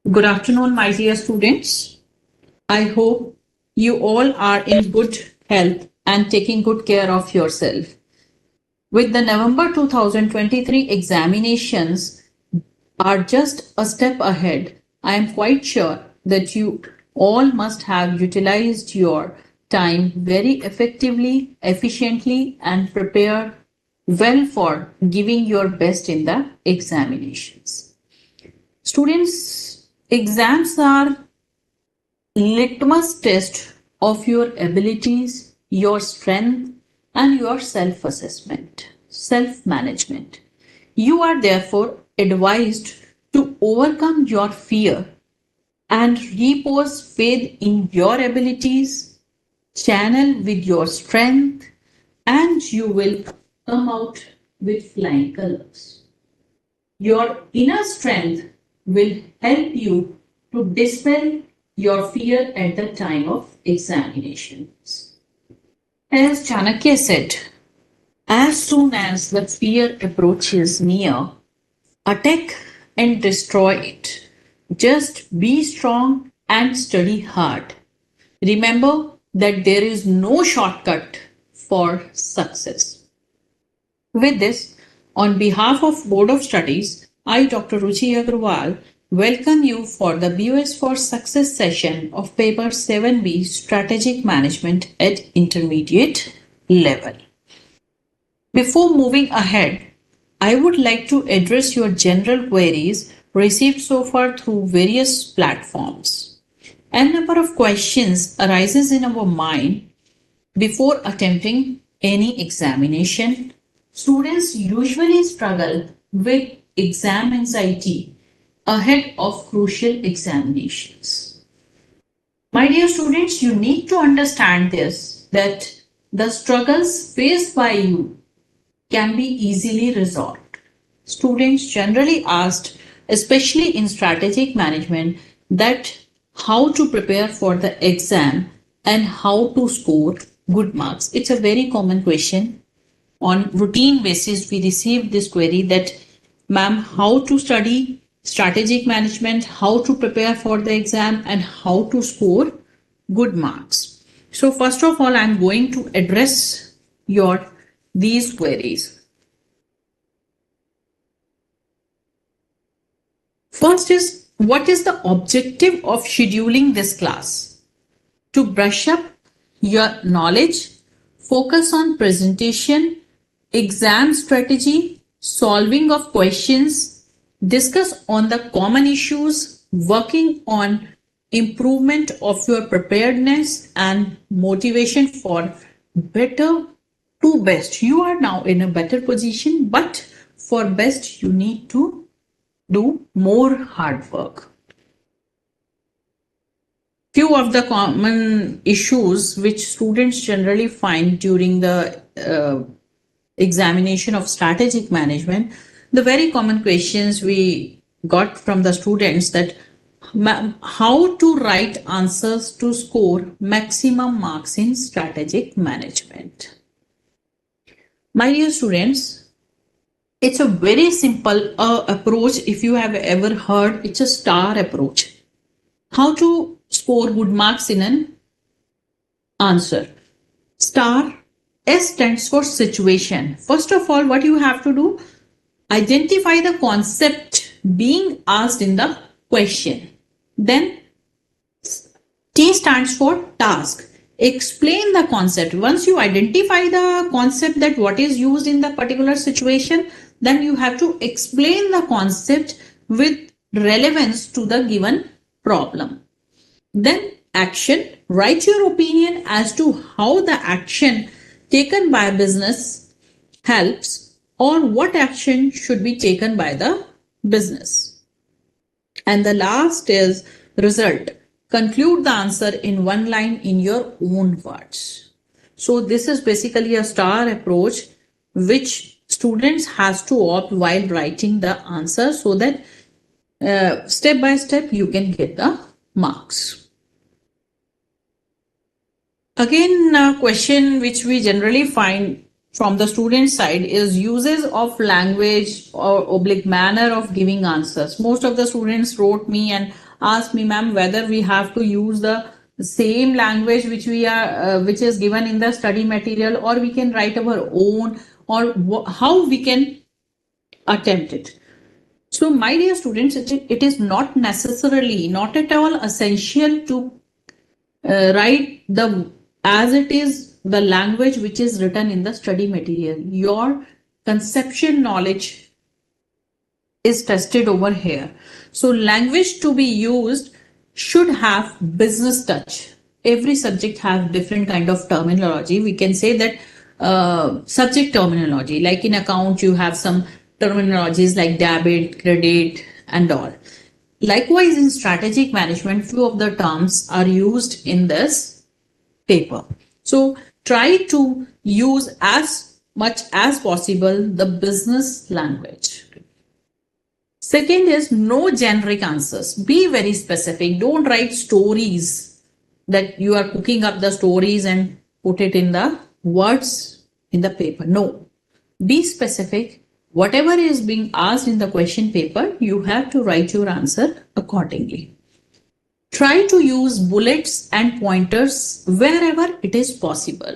Good afternoon, my dear students. I hope you all are in good health and taking good care of yourself. With the November 2023 examinations are just a step ahead, I am quite sure that you all must have utilized your time very effectively, efficiently, and prepared well for giving your best in the examinations. Students, exams are litmus test of your abilities, your strength, and your self assessment, self management. You are therefore advised to overcome your fear and repose faith in your abilities, channel with your strength, and you will come out with flying colors. Your inner strength will help you to dispel your fear at the time of examinations. As Chanakya said, as soon as the fear approaches near, attack and destroy it. Just be strong and study hard. Remember that there is no shortcut for success. With this, on behalf of Board of Studies, I, Dr. Ruchi Agarwal, welcome you for the BOS for Success session of Paper 7B Strategic Management at Intermediate Level. Before moving ahead, I would like to address your general queries received so far through various platforms. A number of questions arises in our mind before attempting any examination. Students usually struggle with exam anxiety ahead of crucial examinations. My dear students, you need to understand this, that the struggles faced by you can be easily resolved. Students generally asked, especially in strategic management, that how to prepare for the exam and how to score good marks. It's a very common question. On routine basis, we receive this query that, ma'am, how to study strategic management, how to prepare for the exam, and how to score good marks. So first of all, I'm going to address these queries. First is, what is the objective of scheduling this class? To brush up your knowledge, focus on presentation, exam strategy, solving of questions, discuss on the common issues, working on improvement of your preparedness and motivation for better to best. You are now in a better position, but for best you need to do more hard work. Few of the common issues which students generally find during the examination of strategic management, the very common questions we got from the students that how to write answers to score maximum marks in strategic management. My dear students, it's a very simple approach. If you have ever heard, it's a STAR approach. How to score good marks in an answer. STAR, S stands for situation. First of all, what you have to do, identify the concept being asked in the question. Then T stands for task. Explain the concept. Once you identify the concept that what is used in the particular situation, then you have to explain the concept with relevance to the given problem. Then action. Write your opinion as to how the action taken by business helps or what action should be taken by the business. And the last is result. Conclude the answer in one line in your own words. So this is basically a STAR approach which students has to opt while writing the answer, so that step by step you can get the marks. Again, a question which we generally find from the student side is uses of language or oblique manner of giving answers. Most of the students wrote me and ask me, ma'am, whether we have to use the same language which which is given in the study material, or we can write our own, or how we can attempt it. So, my dear students, it is not necessarily, not at all essential to write the as it is the language which is written in the study material. Your conceptual knowledge is tested over here. So language to be used should have business touch. Every subject has different kind of terminology. We can say that subject terminology, like in account, you have some terminologies like debit, credit, and all. Likewise, in strategic management, few of the terms are used in this paper. So try to use as much as possible the business language. Second is no generic answers. Be very specific. Don't write stories that you are cooking up the stories and put it in the words in the paper. No. Be specific. Whatever is being asked in the question paper, you have to write your answer accordingly. Try to use bullets and pointers wherever it is possible.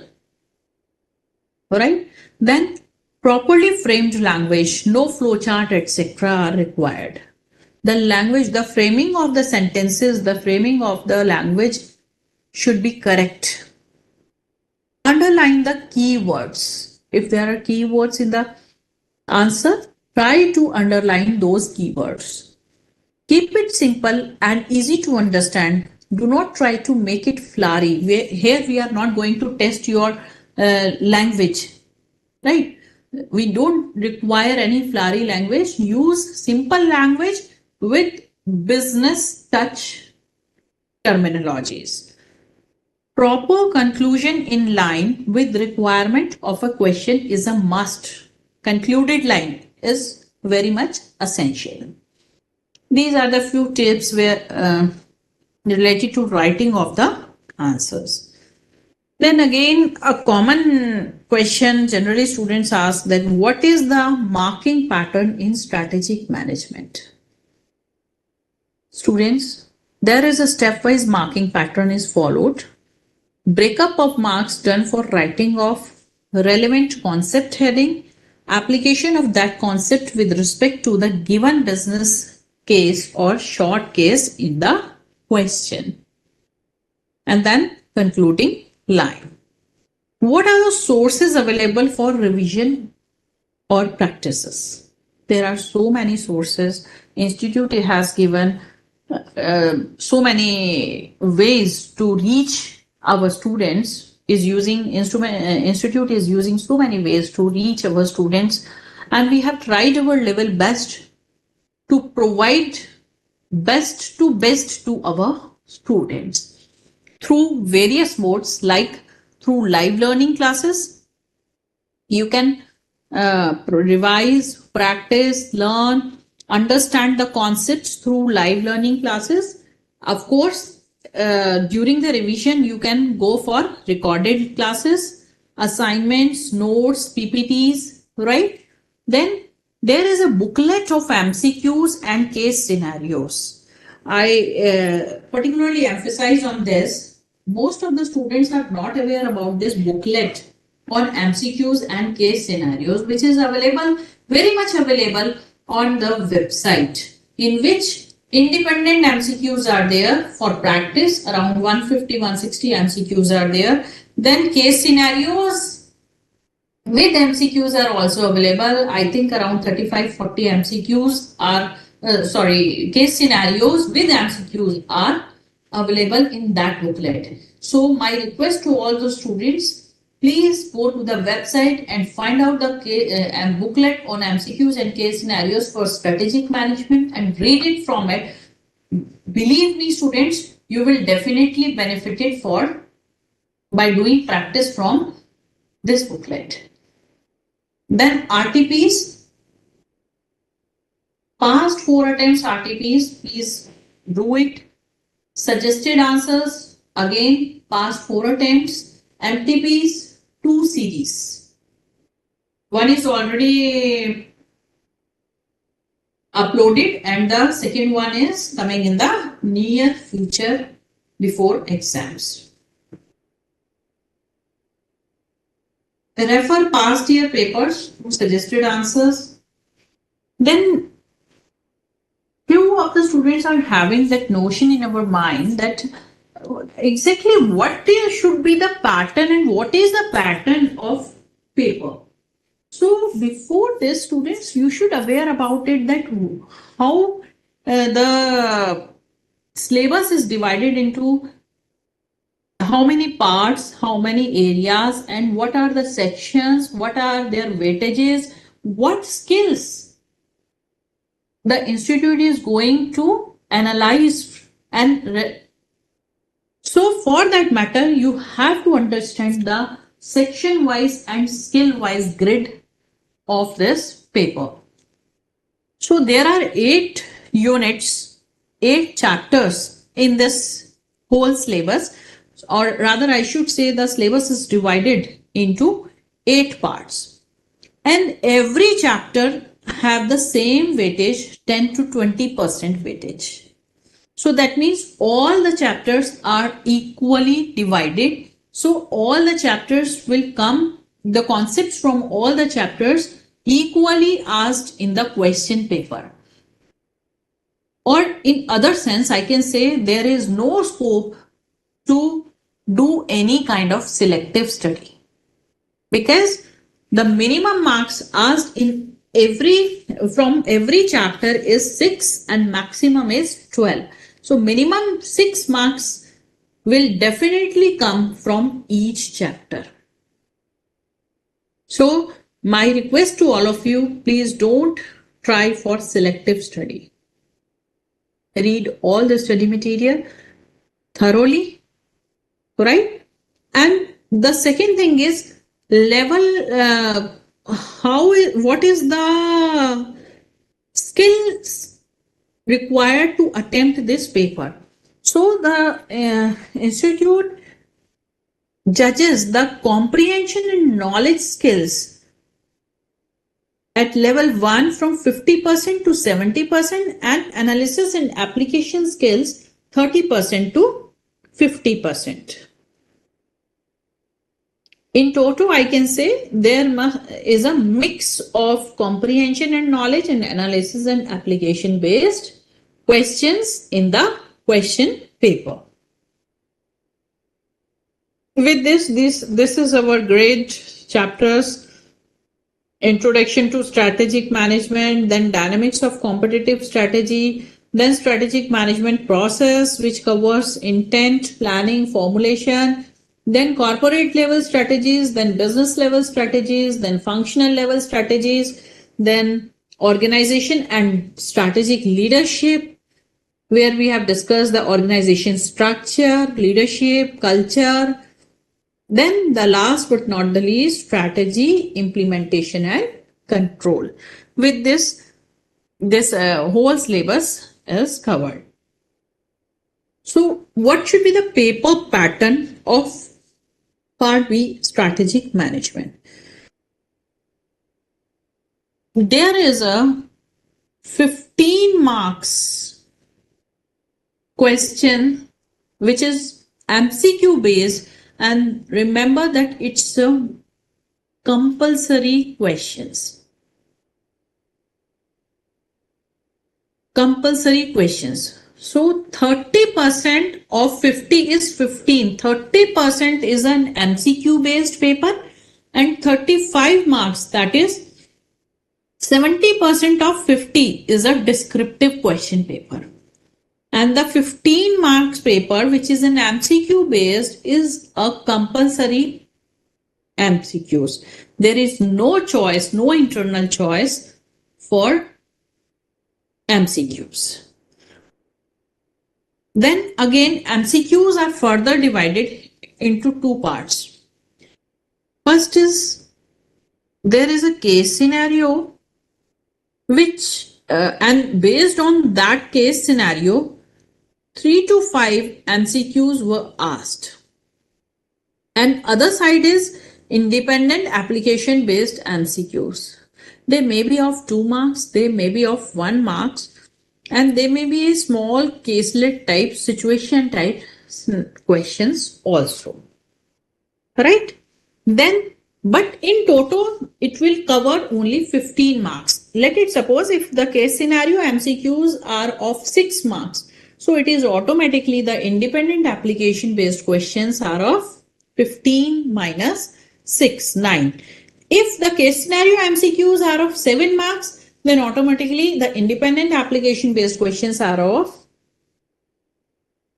Alright? Then properly framed language, no flowchart, etc. are required. The language, the framing of the sentences, the framing of the language should be correct. Underline the keywords. If there are keywords in the answer, try to underline those keywords. Keep it simple and easy to understand. Do not try to make it flowery. Here we are not going to test your language, right? We don't require any flowery language. Use simple language with business touch terminologies. Proper conclusion in line with requirement of a question is a must. Concluded line is very much essential. These are the few tips where related to writing of the answers. Then again, a common question generally students ask that what is the marking pattern in strategic management? Students, there is a stepwise marking pattern is followed. Breakup of marks done for writing of relevant concept heading, application of that concept with respect to the given business case or short case in the question. And then concluding line. What are the sources available for revision or practices? There are so many sources. Institute has given so many ways to reach our students. Institute is using so many ways to reach our students, and we have tried our level best to provide best to our students through various modes, like through live learning classes. You can revise, practice, learn, understand the concepts through live learning classes. Of course, during the revision, you can go for recorded classes, assignments, notes, PPTs, right? Then there is a booklet of MCQs and case scenarios. I particularly emphasize on this. Most of the students are not aware about this booklet on MCQs and case scenarios, which is available, very much available on the website, in which independent MCQs are there for practice. Around 150-160 MCQs are there. Then case scenarios with MCQs are also available. I think around 35-40 MCQs are, case scenarios with MCQs are available in that booklet. So my request to all the students, please go to the website and find out the booklet on MCQs and case scenarios for strategic management and read it from it. Believe me, students, you will definitely benefit it by doing practice from this booklet. Then RTPs, past 4 attempts RTPs, please do it. Suggested answers, again past 4 attempts. MTPs, 2 series. One is already uploaded, and the second one is coming in the near future before exams. Refer past year papers to suggested answers. Then few of the students are having that notion in our mind that exactly what should be the pattern and what is the pattern of paper. So before this, students, you should aware about it that how the syllabus is divided into how many parts, how many areas, and what are the sections, what are their weightages, what skills the institute is going to analyze. And so for that matter, you have to understand the section wise and skill wise grid of this paper. So there are 8 units, 8 chapters in this whole syllabus, or rather I should say the syllabus is divided into 8 parts, and every chapter have the same weightage, 10 to 20% weightage. So that means all the chapters are equally divided. So all the chapters will come, the concepts from all the chapters equally asked in the question paper. Or in other sense, I can say there is no scope to do any kind of selective study, because the minimum marks asked in from every chapter is 6 and maximum is 12. So minimum 6 marks will definitely come from each chapter. So my request to all of you, please don't try for selective study. Read all the study material thoroughly, right? And the second thing is level, what is the skills required to attempt this paper. So the institute judges the comprehension and knowledge skills at level 1 from 50% to 70%, and analysis and application skills 30% to 50%. In total, I can say there is a mix of comprehension and knowledge and analysis and application based questions in the question paper. With this is our grade chapters: Introduction to Strategic Management, then Dynamics of Competitive Strategy, then Strategic Management Process, which covers intent, planning, formulation, then corporate level strategies, then business level strategies, then functional level strategies, then organization and strategic leadership, where we have discussed the organization structure, leadership, culture. Then the last but not the least, strategy, implementation and control. With this whole syllabus is covered. So what should be the paper pattern of Part B, strategic management? There is a 15 marks question which is MCQ based, and remember that it's a compulsory questions. Compulsory questions. So 30% of 50 is 15. 30% is an MCQ based paper, and 35 marks, that is 70% of 50, is a descriptive question paper. And the 15 marks paper, which is an MCQ based, is a compulsory MCQs. There is no choice, no internal choice for MCQs. Then again, MCQs are further divided into 2 parts. First is, there is a case scenario which and based on that case scenario, 3 to 5 MCQs were asked. And other side is independent application based MCQs. They may be of 2 marks, they may be of 1 marks, and they may be a small caselet type, situation type questions also. Right? Then, but in total, it will cover only 15 marks. Let it suppose if the case scenario MCQs are of 6 marks. So it is automatically the independent application based questions are of 15 minus 6, 9. If the case scenario MCQs are of 7 marks, then automatically the independent application based questions are of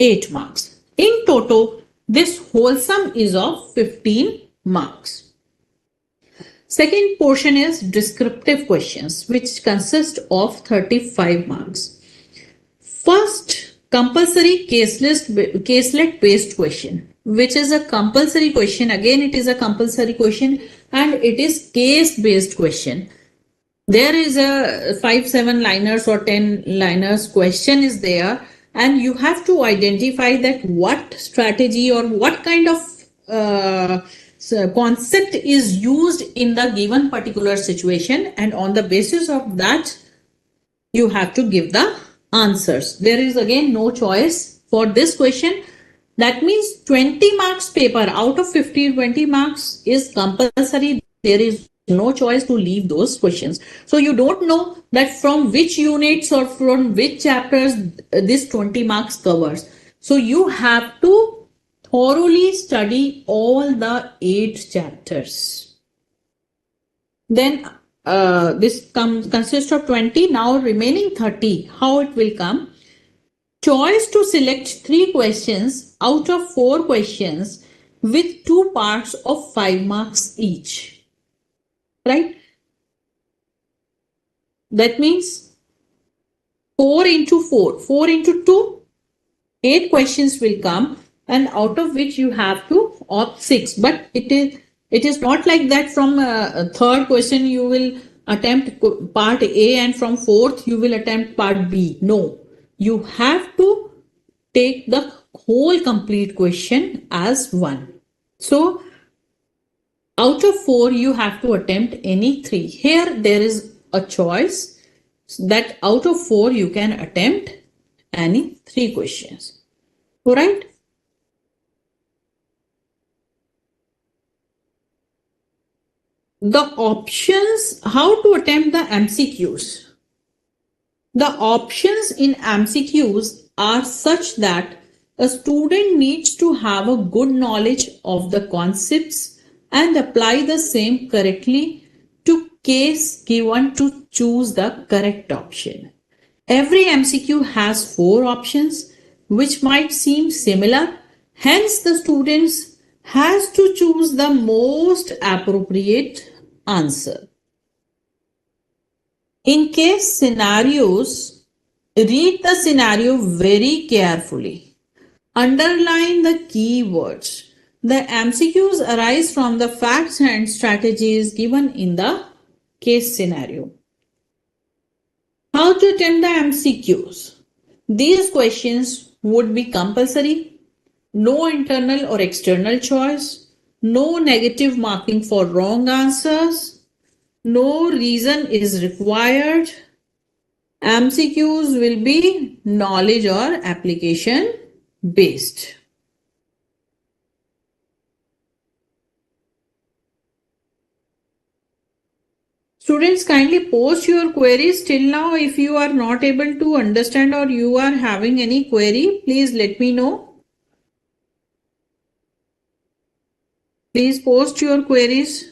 8 marks. In total, this whole sum is of 15 marks. Second portion is descriptive questions, which consist of 35 marks. First, compulsory caselet based question, which is a compulsory question. Again, it is a compulsory question and it is case based question. There is a 5-7 liners or 10 liners question is there, and you have to identify that what strategy or what kind of concept is used in the given particular situation, and on the basis of that you have to give the answers. There is again no choice for this question. That means 20 marks paper out of 50, 20 marks is compulsory. There is no choice to leave those questions. So you don't know that from which units or from which chapters this 20 marks covers. So you have to thoroughly study all the 8 chapters. Then this consists of 20. Now remaining 30. How it will come? Choice to select 3 questions out of 4 questions with 2 parts of 5 marks each. Right? That means 4 into 4. 4 into 2. 8 questions will come, and out of which you have to opt 6. But it is not like that from third question you will attempt part A and from fourth you will attempt part B. No. You have to take the whole complete question as one. So, out of 4, you have to attempt any 3. Here, there is a choice that out of 4, you can attempt any 3 questions. Alright? The options, how to attempt the MCQs. The options in MCQs are such that a student needs to have a good knowledge of the concepts and apply the same correctly to case given to choose the correct option. Every MCQ has 4 options which might seem similar. Hence, the students has to choose the most appropriate answer. In case scenarios, read the scenario very carefully. Underline the keywords. The MCQs arise from the facts and strategies given in the case scenario. How to attempt the MCQs? These questions would be compulsory, no internal or external choice, no negative marking for wrong answers, no reason is required. MCQs will be knowledge or application based. Students, kindly post your queries. Till now, if you are not able to understand or you are having any query, please let me know. Please post your queries.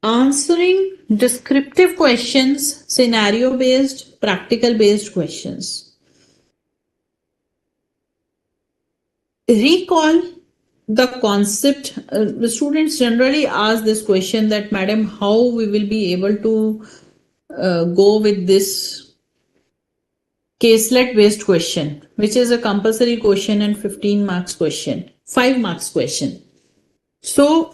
Answering descriptive questions, scenario based, practical based questions. Recall the concept. The students generally ask this question that, Madam, how we will be able to go with this caselet based question, which is a compulsory question and 15 marks question, 5 marks question. So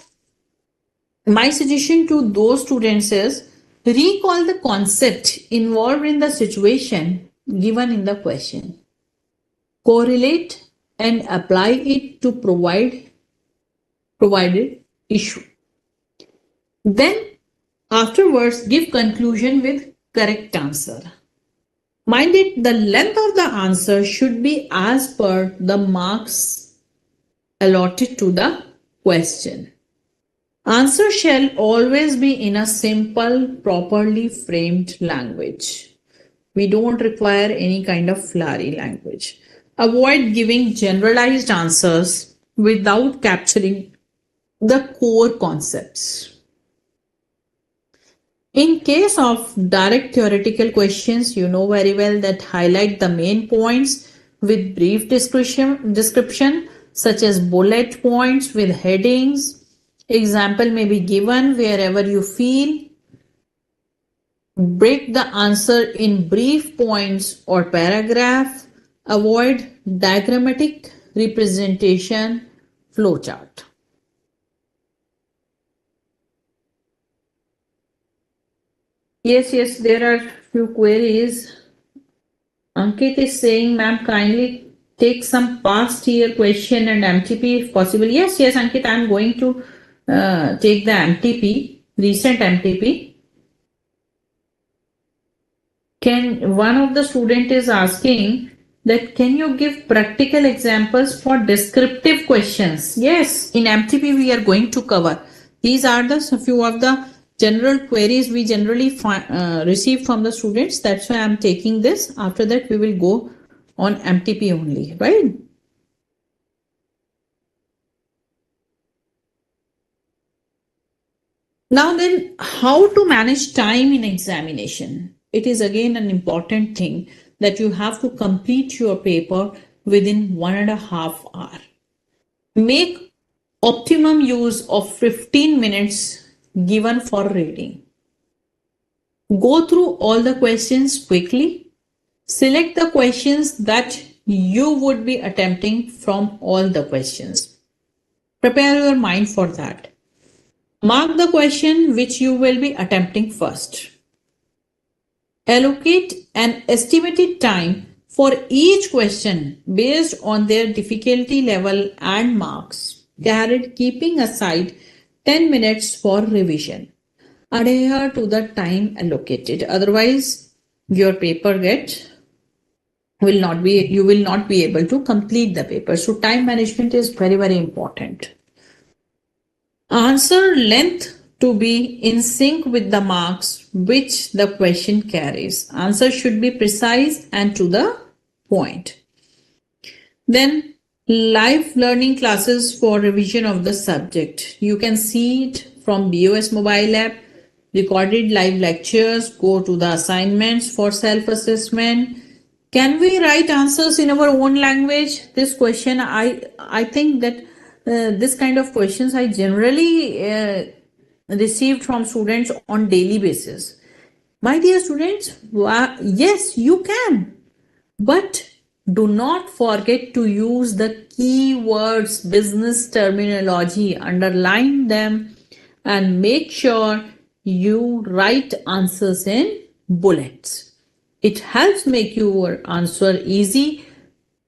my suggestion to those students is recall the concept involved in the situation given in the question. Correlate and apply it to provided issue. Then afterwards give conclusion with correct answer. Mind it, the length of the answer should be as per the marks allotted to the question. Answer shall always be in a simple, properly framed language. We don't require any kind of flowery language. Avoid giving generalized answers without capturing the core concepts. In case of direct theoretical questions, you know very well that highlight the main points with brief description such as bullet points with headings. Example may be given wherever you feel. Break the answer in brief points or paragraph. Avoid diagrammatic representation flowchart. Yes, there are few queries. Ankit is saying, ma'am, kindly take some past year question and MTP if possible. Yes, Ankit, I'm going to take the MTP, recent MTP. One of the student is asking that can you give practical examples for descriptive questions? Yes, in MTP we are going to cover. These are the few of the general queries we generally receive from the students. That's why I'm taking this. After that we will go on MTP only, right? Now then, how to manage time in examination? It is again an important thing that you have to complete your paper within 1.5 hours. Make optimum use of 15 minutes given for reading. Go through all the questions quickly. Select the questions that you would be attempting from all the questions. Prepare your mind for that. Mark the question which you will be attempting first. Allocate an estimated time for each question based on their difficulty level and marks, keeping aside 10 minutes for revision. Adhere to the time allocated. Otherwise, your paper you will not be able to complete the paper. So time management is very, very important. Answer length to be in sync with the marks which the question carries. Answer should be precise and to the point. Then live learning classes for revision of the subject. You can see it from BOS mobile app. Recorded live lectures. Go to the assignments for self-assessment. Can we write answers in our own language? This question, I think that this kind of questions I generally received from students on daily basis. My dear students, yes, you can, but do not forget to use the keywords, business terminology, underline them, and make sure you write answers in bullets. It helps make your answer easy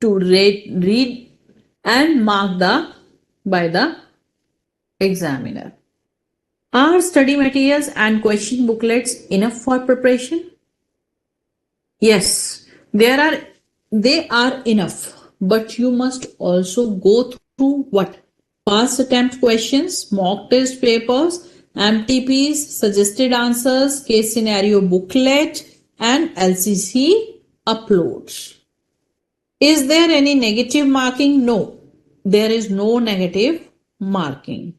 to read and mark by the examiner. Are study materials and question booklets enough for preparation? Yes, they are enough, but you must also go through what? Past attempt questions, mock test papers, MTPs, suggested answers, case scenario booklet, and LCC uploads. Is there any negative marking? No, there is no negative marking.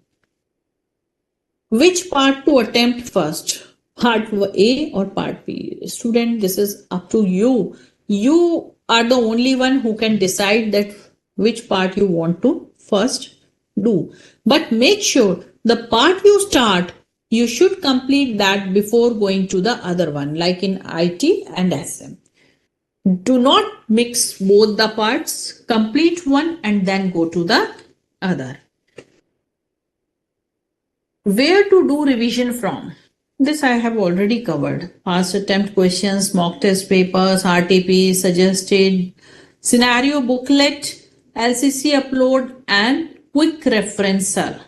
Which part to attempt first? Part A or part B? Student, this is up to you. You are the only one who can decide that which part you want to first do. But make sure the part you start, you should complete that before going to the other one, like in IT and SM. Do not mix both the parts. Complete one and then go to the other. Where to do revision from? This I have already covered. Past attempt questions, mock test papers, RTP, suggested scenario booklet, LCC upload, and quick referencer,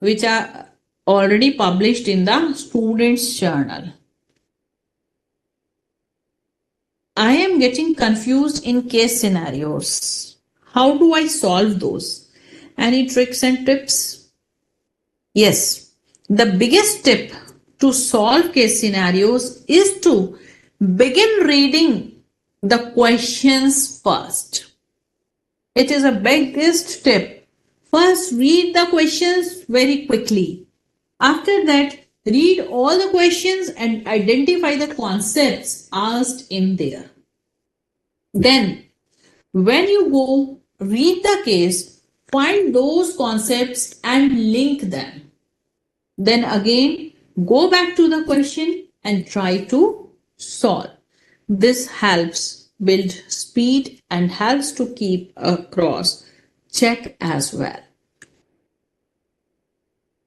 which are already published in the students' journal. I am getting confused in case scenarios. How do I solve those? Any tricks and tips? Yes, the biggest tip to solve case scenarios is to begin reading the questions first. It is a biggest tip. First, read the questions very quickly. After that, read all the questions and identify the concepts asked in there. Then, when you go read the case, find those concepts and link them. Then again, go back to the question and try to solve. This helps build speed and helps to keep a cross check as well.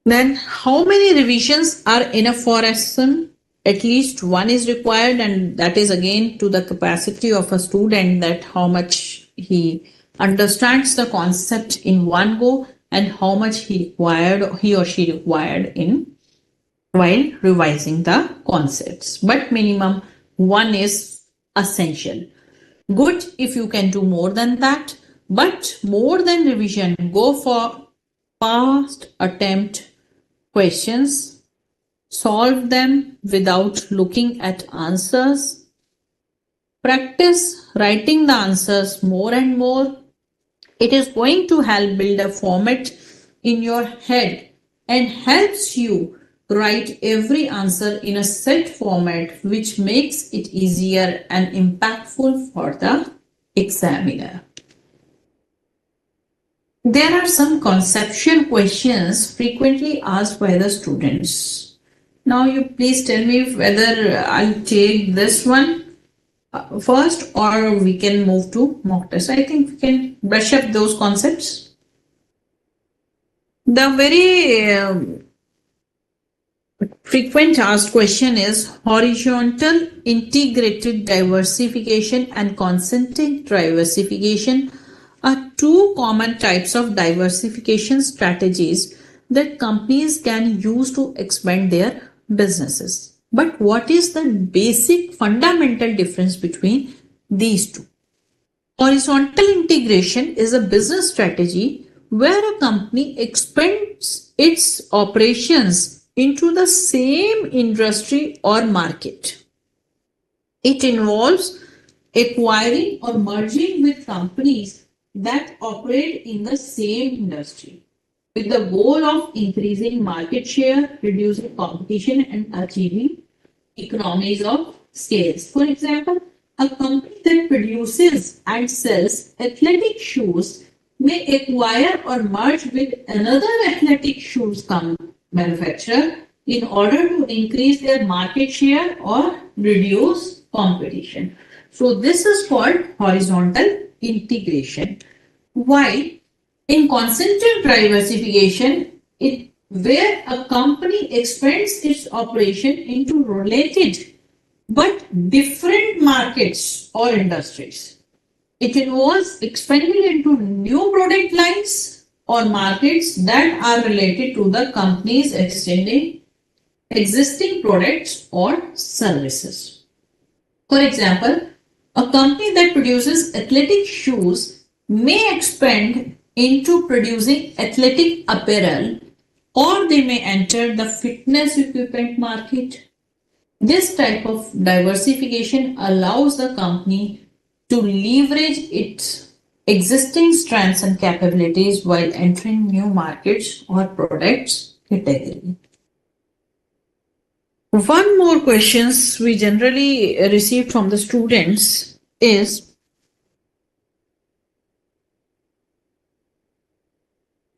Then, how many revisions are enough for a SIM? At least one is required, and that is again to the capacity of a student, that how much he understands the concept in one go and how much he or she required in while revising the concepts. But minimum one is essential. Good if you can do more than that, but more than revision, go for past attempt questions, solve them without looking at answers, practice writing the answers more and more. It is going to help build a format in your head and helps you write every answer in a set format, which makes it easier and impactful for the examiner. There are some conceptual questions frequently asked by the students. Now you please tell me whether I'll take this one first or we can move to mock test. I think we can brush up those concepts. The very frequent asked question is horizontal integrated diversification and concentric diversification are two common types of diversification strategies that companies can use to expand their businesses. But what is the basic fundamental difference between these two? Horizontal integration is a business strategy where a company expands its operations into the same industry or market. It involves acquiring or merging with companies that operate in the same industry with the goal of increasing market share, reducing competition, and achieving economies of scale. For example, a company that produces and sells athletic shoes may acquire or merge with another athletic shoes manufacturer in order to increase their market share or reduce competition. So this is called horizontal integration. While in concentric diversification, where a company expands its operation into related but different markets or industries. It involves expanding into new product lines or markets that are related to the company's existing products or services. For example, a company that produces athletic shoes may expand into producing athletic apparel, or they may enter the fitness equipment market. This type of diversification allows the company to leverage its existing strengths and capabilities while entering new markets or products category. One more questions we generally receive from the students is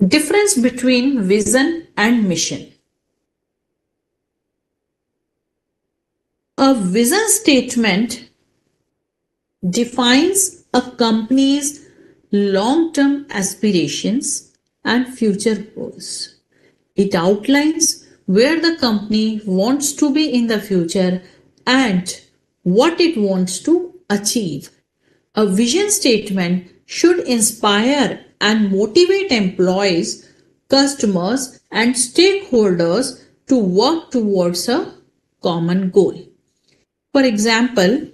difference between vision and mission. A vision statement defines a company's long-term aspirations and future goals. It outlines where the company wants to be in the future and what it wants to achieve. A vision statement should inspire and motivate employees, customers, and stakeholders to work towards a common goal. For example,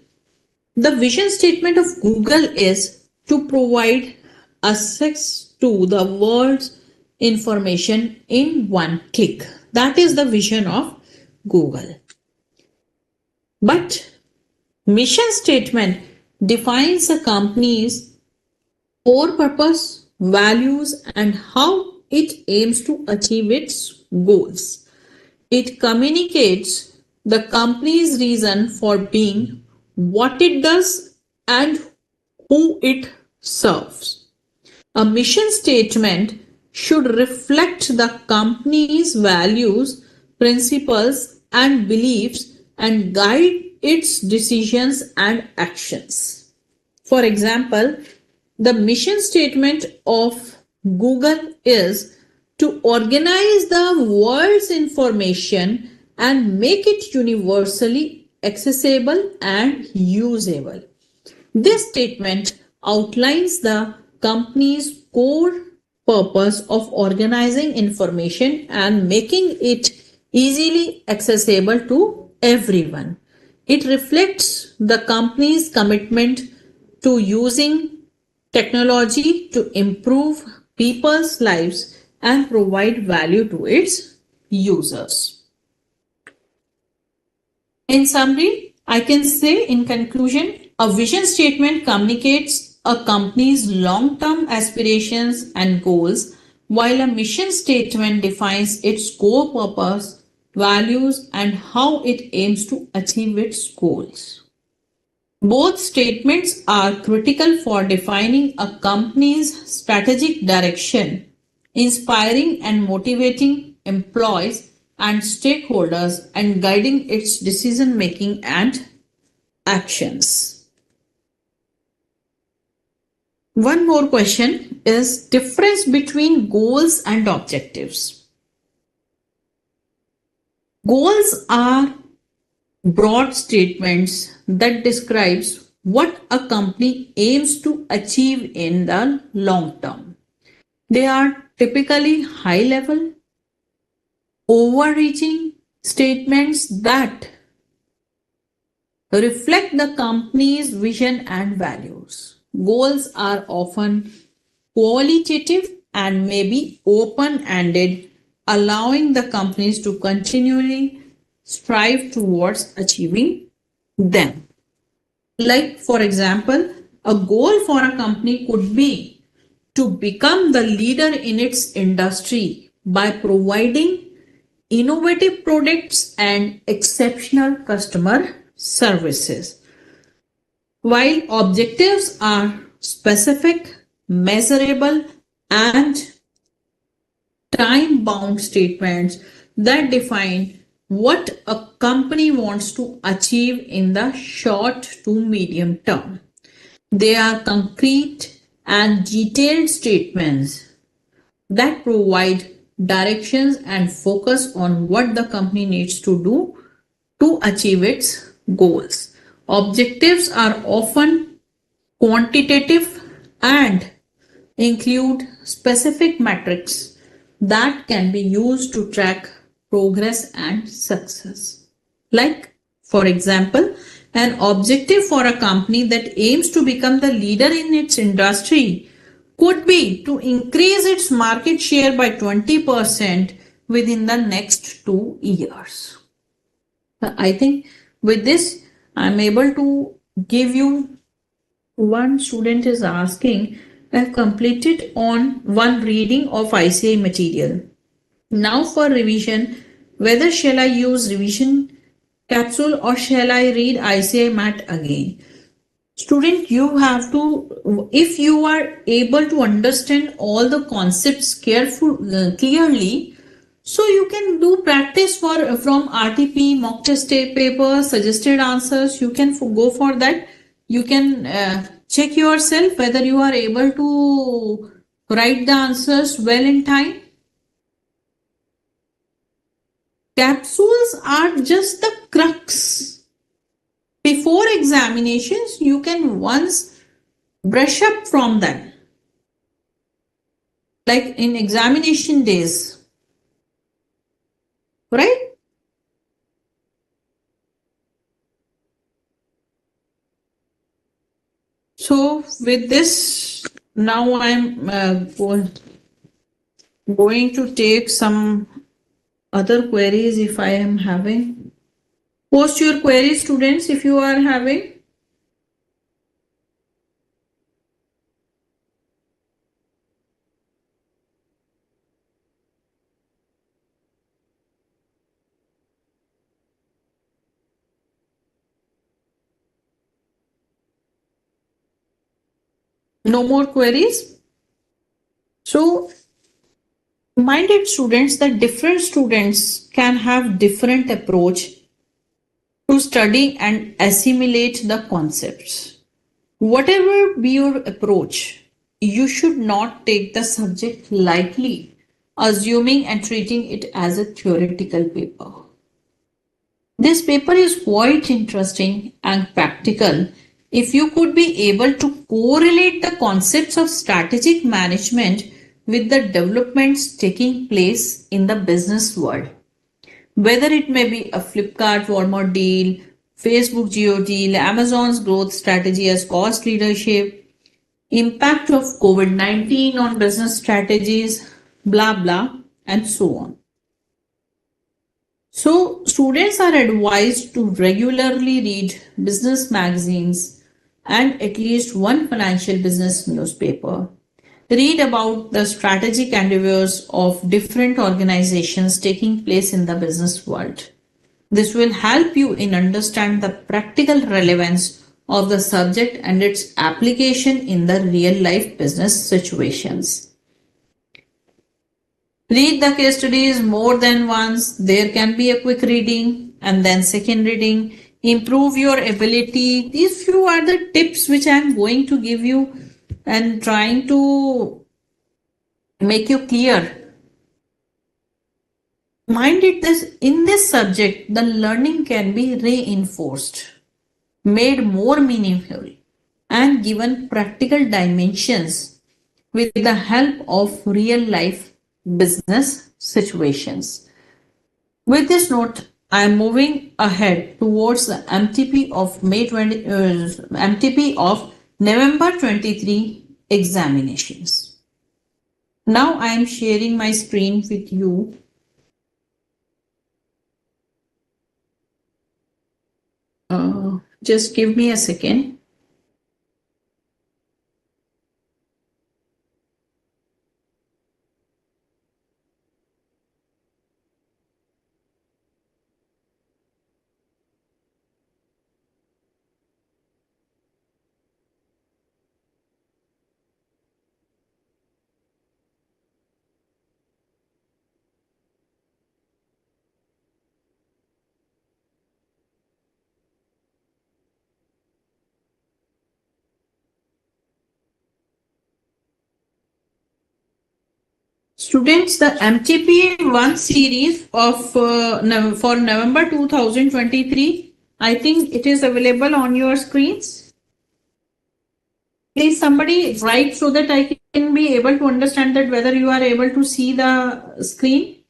the vision statement of Google is to provide access to the world's information in one click. That is the vision of Google. But mission statement defines a company's core purpose, values, and how it aims to achieve its goals. It communicates the company's reason for being, what it does, and who it serves. A mission statement should reflect the company's values, principles, and beliefs and guide its decisions and actions. For example, the mission statement of Google is to organize the world's information and make it universally accessible and usable. This statement outlines the company's core purpose of organizing information and making it easily accessible to everyone. It reflects the company's commitment to using technology to improve people's lives and provide value to its users. In summary, I can say in conclusion, a vision statement communicates a company's long-term aspirations and goals, while a mission statement defines its core purpose, values, and how it aims to achieve its goals. Both statements are critical for defining a company's strategic direction, inspiring and motivating employees and stakeholders, and guiding its decision making and actions. One more question is difference between goals and objectives. Goals are broad statements that describes what a company aims to achieve in the long term. They are typically high level, overreaching statements that reflect the company's vision and values. Goals are often qualitative and may be open-ended, allowing the companies to continually strive towards achieving them. Like, for example, a goal for a company could be to become the leader in its industry by providing innovative products and exceptional customer services. While objectives are specific, measurable, and time-bound statements that define what a company wants to achieve in the short to medium term. They are concrete and detailed statements that provide directions and focus on what the company needs to do to achieve its goals. Objectives are often quantitative and include specific metrics that can be used to track progress and success. Like, for example, an objective for a company that aims to become the leader in its industry could be to increase its market share by 20% within the next 2 years. I think with this, I'm able to give you. One student is asking, I've completed on one reading of ICAI material. Now for revision, whether shall I use revision capsule or shall I read ICAI mat again? Student, you have to, if you are able to understand all the concepts clearly, so you can do practice from RTP, mock test paper, suggested answers. You can go for that. You can check yourself whether you are able to write the answers well in time. Capsules are just the crux. Before examinations, you can once brush up from them. Like in examination days, right? So with this, now I'm going to take some other queries if I am having. Post your queries, students, if you are having. No more queries. So, minded students, that different students can have different approach to study and assimilate the concepts. Whatever be your approach, you should not take the subject lightly, assuming and treating it as a theoretical paper. This paper is quite interesting and practical. If you could be able to correlate the concepts of strategic management with the developments taking place in the business world, whether it may be a Flipkart Walmart deal, Facebook Geo deal, Amazon's growth strategy as cost leadership, impact of COVID-19 on business strategies, blah blah, and so on. So, students are advised to regularly read business magazines and at least one financial business newspaper. Read about the strategic endeavors of different organizations taking place in the business world. This will help you in understand the practical relevance of the subject and its application in the real life business situations. Read the case studies more than once. There can be a quick reading and then second reading. Improve your ability. These few are the tips which I am going to give you and trying to make you clear. Mind it, this in this subject, the learning can be reinforced, made more meaningful, and given practical dimensions with the help of real life business situations. With this note, I am moving ahead towards the MTP of MTP of November 23 examinations. Now I am sharing my screen with you. Just give me a second. Students, the MTP1 series of for November 2023, I think it is available on your screens. Please somebody write so that I can be able to understand that whether you are able to see the screen.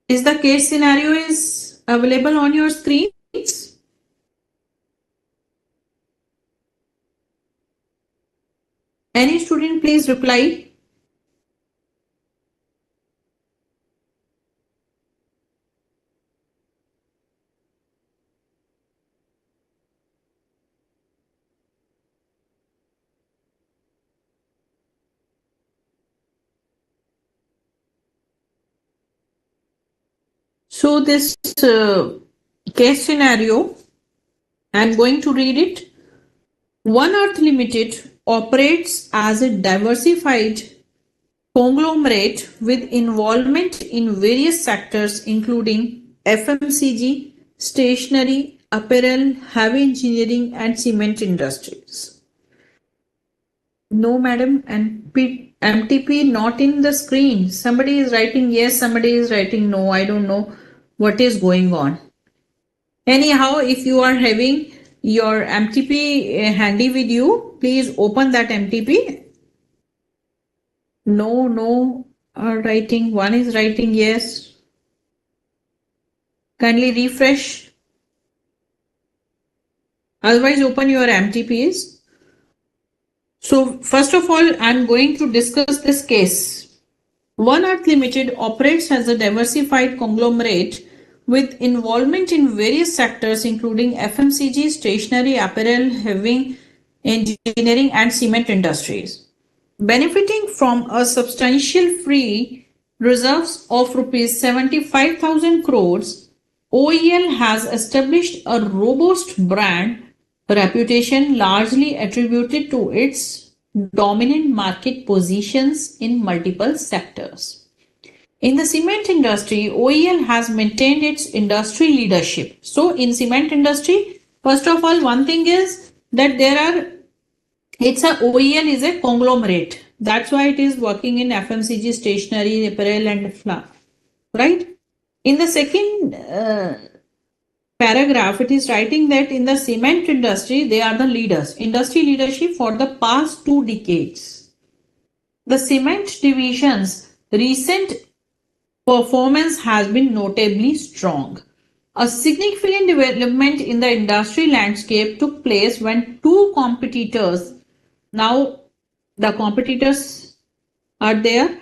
Is the case scenario is available on your screens? Any student please reply. So this case scenario, I am going to read it. One Earth Limited operates as a diversified conglomerate with involvement in various sectors including FMCG, stationery, apparel, heavy engineering and cement industries. No, madam. And MTP not in the screen. Somebody is writing yes, somebody is writing no. I don't know what is going on. Anyhow, if you are having your MTP handy with you, please open that MTP. No, no, are writing. One is writing yes. Kindly refresh. Otherwise, open your MTPs. So, first of all, I'm going to discuss this case. One Earth Limited operates as a diversified conglomerate with involvement in various sectors including FMCG, stationery, apparel, heavy engineering and cement industries. Benefiting from a substantial free reserves of rupees 75,000 crores, OEL has established a robust brand reputation largely attributed to its dominant market positions in multiple sectors. In the cement industry, OEL has maintained its industry leadership. So in cement industry, first of all, one thing is that it's a OEL is a conglomerate. That's why it is working in FMCG, stationery, apparel and flour, right? In the second paragraph, it is writing that in the cement industry, they are the leaders, industry leadership for the past 2 decades. The cement division's recent performance has been notably strong. A significant development in the industry landscape took place when two competitors, now the competitors are there,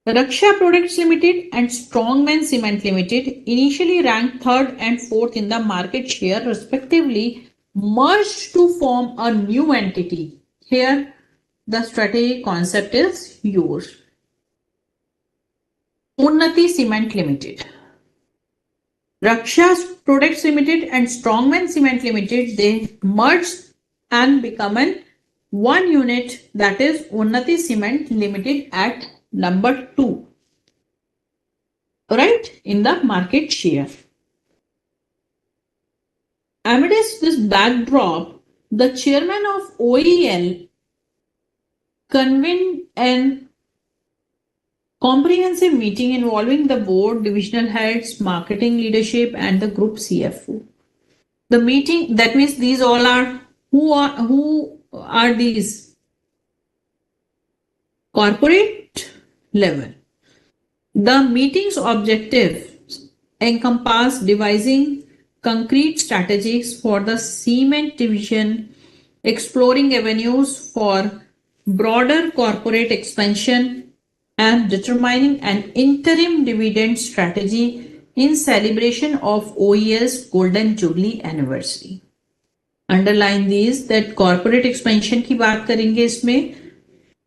Raksha Products Limited and Strongman Cement Limited, initially ranked third and fourth in the market share respectively, merged to form a new entity. Here, the strategic concept is used. Unnati Cement Limited. Raksha Products Limited and Strongman Cement Limited, they merged and become an one unit, that is Unnati Cement Limited at number 2, right, in the market share. Amidst this backdrop, the chairman of OEL convened an comprehensive meeting involving the board, divisional heads, marketing leadership, and the group CFO. The meeting, that means these all are who are these? Corporate level. The meeting's objectives encompass devising concrete strategies for the cement division, exploring avenues for broader corporate expansion, and determining an interim dividend strategy in celebration of OEL's Golden Jubilee anniversary. Underline these that corporate expansion की बात करेंगे इसमें,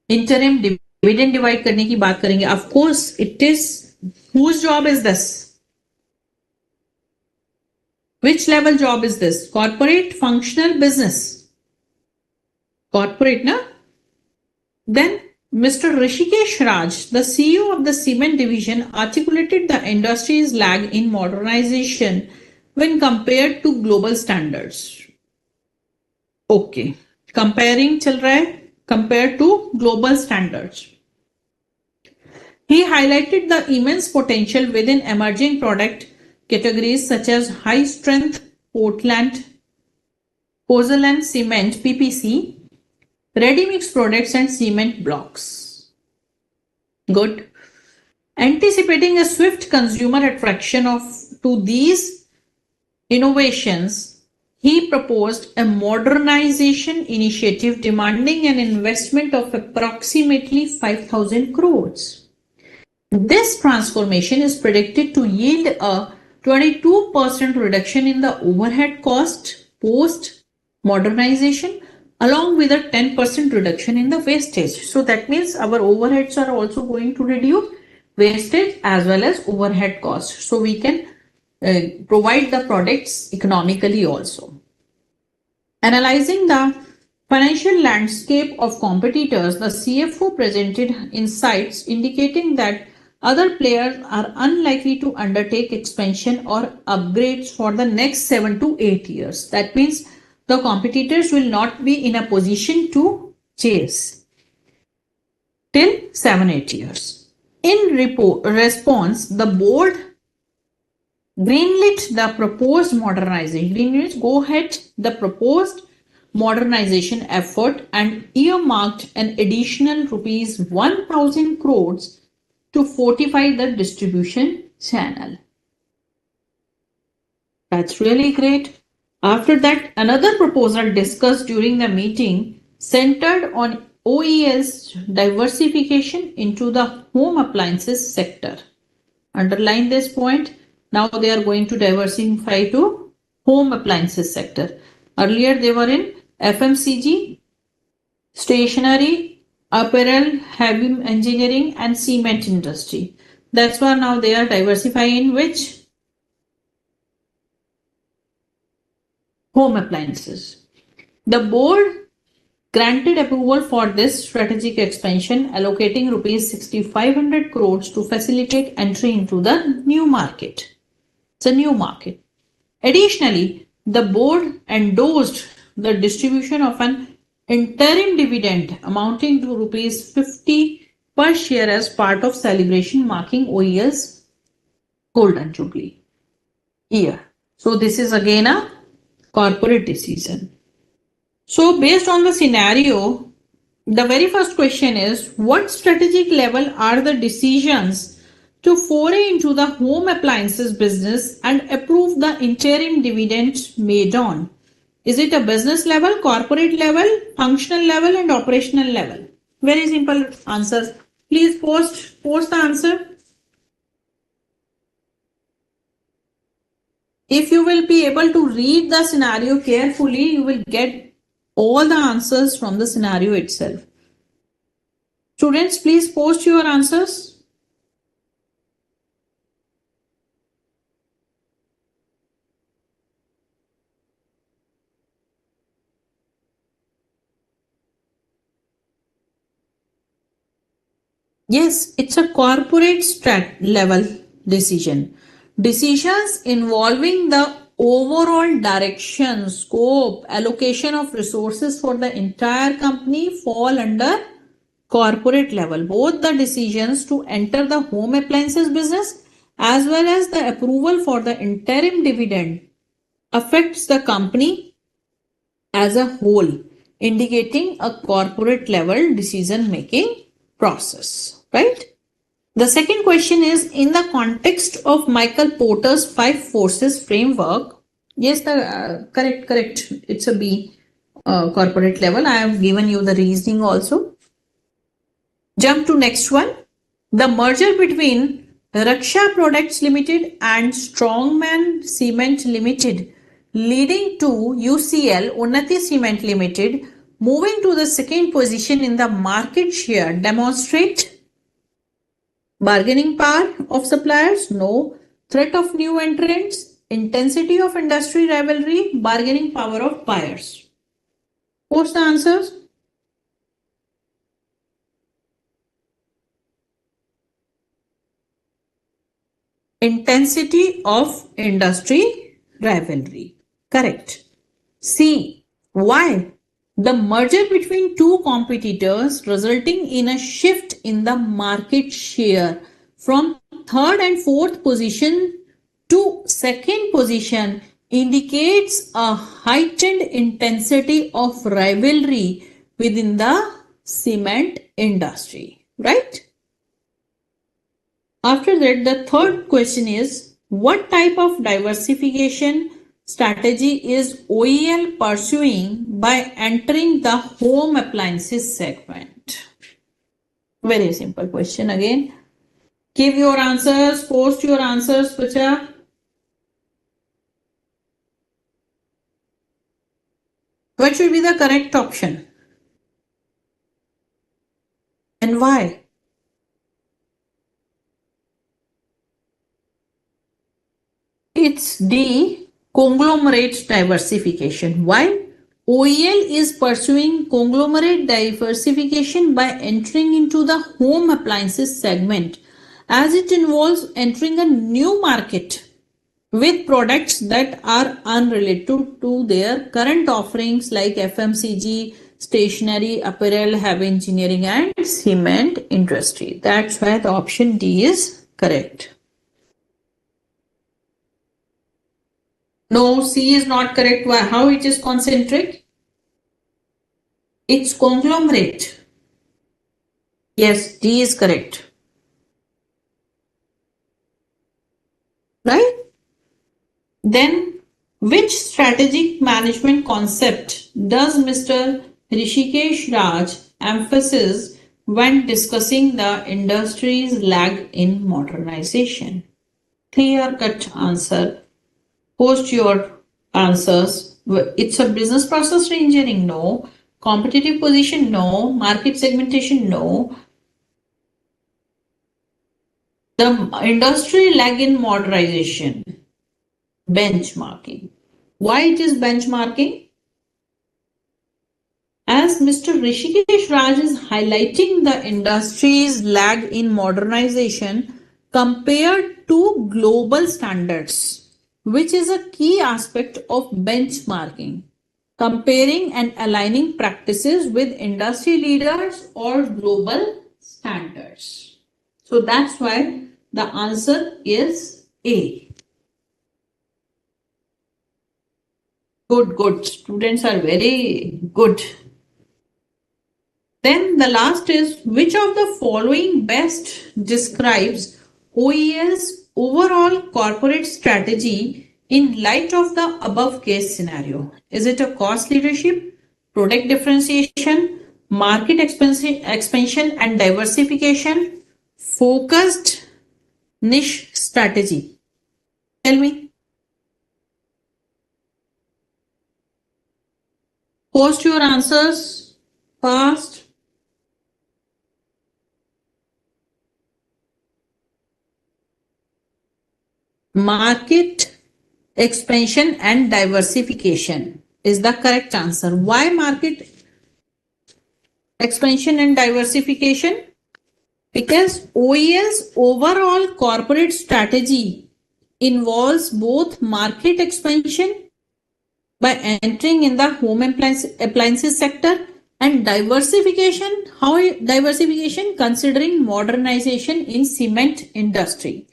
interim dividend divide करने की बात करेंगे. Of course, it is whose job is this? Which level job is this? Corporate, functional, business. Corporate, na? Then Mr. Rishikesh Raj, the CEO of the cement division, articulated the industry's lag in modernization when compared to global standards. Okay, comparing चल रहा है compared to global standards. He highlighted the immense potential within emerging product categories such as high strength Portland pozzolan cement PPC, ready mix products and cement blocks. Good. Anticipating a swift consumer attraction to these innovations, he proposed a modernization initiative demanding an investment of approximately 5,000 crores. This transformation is predicted to yield a 22% reduction in the overhead cost post modernization, along with a 10% reduction in the wastage. So that means our overheads are also going to reduce, wastage as well as overhead cost. So we can provide the products economically also. Analyzing the financial landscape of competitors, the CFO presented insights indicating that other players are unlikely to undertake expansion or upgrades for the next 7 to 8 years. That means the competitors will not be in a position to chase till 7-8 years. In response, the board greenlit the proposed modernization. Greenlit, go ahead, the proposed modernization effort and earmarked an additional rupees 1,000 crores to fortify the distribution channel. That's really great. After that, another proposal discussed during the meeting centered on OEL's diversification into the home appliances sector. Underline this point. Now they are going to diversify to home appliances sector. Earlier they were in FMCG, stationery, apparel, heavy engineering and cement industry. That's why now they are diversifying in which? Home appliances. The board granted approval for this strategic expansion, allocating rupees 6,500 crores to facilitate entry into the new market. It's a new market. Additionally, the board endorsed the distribution of an interim dividend amounting to rupees 50 per share as part of celebration marking OEL's Golden Jubilee year. So this is again a corporate decision. So based on the scenario, the very first question is, what strategic level are the decisions to foray into the home appliances business and approve the interim dividend made on? Is it a business level, corporate level, functional level and operational level? Very simple answers. Please post the answer. If you will be able to read the scenario carefully, you will get all the answers from the scenario itself. Students, please post your answers. Yes, it's a corporate level decision. Decisions involving the overall direction, scope, allocation of resources for the entire company fall under corporate level. Both the decisions to enter the home appliances business as well as the approval for the interim dividend affects the company as a whole, indicating a corporate level decision making process, right? The second question is, in the context of Michael Porter's 5 forces framework. Yes, the correct. It's a B, corporate level. I have given you the reasoning also. Jump to next one. The merger between Raksha Products Limited and Strongman Cement Limited, leading to UCL, Unnati Cement Limited, moving to the second position in the market share, demonstrate bargaining power of suppliers? No. Threat of new entrants? Intensity of industry rivalry? Bargaining power of buyers? Post the answers. Intensity of industry rivalry. Correct. C. Why? The merger between two competitors resulting in a shift in the market share from third and fourth position to second position indicates a heightened intensity of rivalry within the cement industry, right? After that, the third question is, what type of diversification strategy is OEL pursuing by entering the home appliances segment? Very simple question again. Give your answers, post your answers, Pacha. What should be the correct option? And why? It's D, conglomerate diversification. Why? OEL is pursuing conglomerate diversification by entering into the home appliances segment, as it involves entering a new market with products that are unrelated to their current offerings like FMCG, stationery, apparel, heavy engineering, and cement industry. That's why the option D is correct. No, C is not correct. Why? How it is concentric? It's conglomerate. Yes, D is correct. Right? Then, which strategic management concept does Mr. Rishikesh Raj emphasize when discussing the industry's lag in modernization? Clear cut answer. Post your answers. It's a business process reengineering, no. Competitive position, no. Market segmentation, no. The industry lag in modernization. Benchmarking. Why it is benchmarking? As Mr. Rishikesh Raj is highlighting the industry's lag in modernization compared to global standards, which is a key aspect of benchmarking, comparing and aligning practices with industry leaders or global standards. So that's why the answer is A. Good, good. Students are very good. Then the last is, which of the following best describes OEL's overall corporate strategy in light of the above case scenario? Is it a cost leadership, product differentiation, market expansion and diversification, focused niche strategy? Tell me. Post your answers fast. Market expansion and diversification is the correct answer. Why market expansion and diversification? Because OEL's overall corporate strategy involves both market expansion by entering in the home appliances sector and diversification. How diversification? Considering modernization in cement industry.